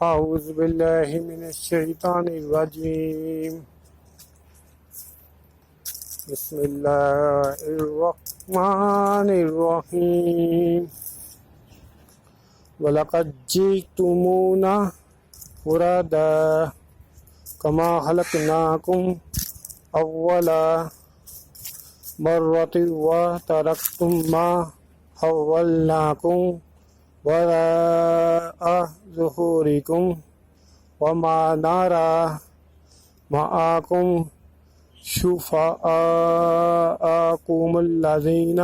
اعوذ باللہ من الشیطان الرجیم بسم اللہ الرحمن الرحیم وَلَقَدْ جِئْتُمُونَا فُرَادَىٰ كَمَا خَلَقْنَاكُمْ أَوَّلَ مَرَّةٍ وَتَرَكْتُم مَّا خَوَّلْنَاكُمْ وَرَاءَ ظُهُورِكُمْ وَمَا نَرَىٰ مَعَكُمْ شُفَعَاءَكُمُ الَّذِينَ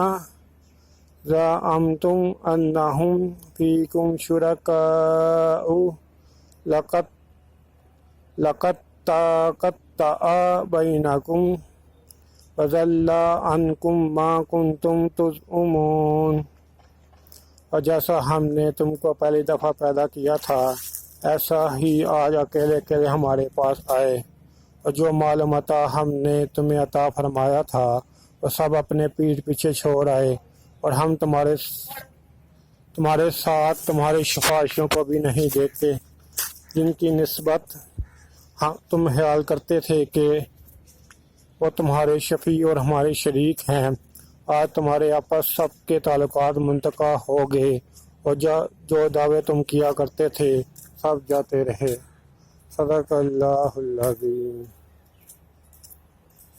زَعَمْتُمْ أَنَّهُمْ فِيكُمْ شُرَكَاءُ لَقَد تَّقَطَّعَ بَيْنَكُمْ وَضَلَّ عَنكُمْ مَا كُنتُمْ تَزْعُمُونَ۔ اور جیسا ہم نے تم کو پہلی دفعہ پیدا کیا تھا ایسا ہی آج اکیلے اکیلے ہمارے پاس آئے، اور جو مال و متاع ہم نے تمہیں عطا فرمایا تھا وہ سب اپنے پیٹھ پیچھے چھوڑ آئے، اور ہم تمہارے ساتھ تمہاری سفارشوں کو بھی نہیں دیکھتے جن کی نسبت تم خیال کرتے تھے کہ وہ تمہارے شفیع اور ہمارے شریک ہیں۔ آج تمہارے آپس سب کے تعلقات منتقل ہو گئے، اور جو دعوے تم کیا کرتے تھے سب جاتے رہے۔ صدق اللہ العظیم۔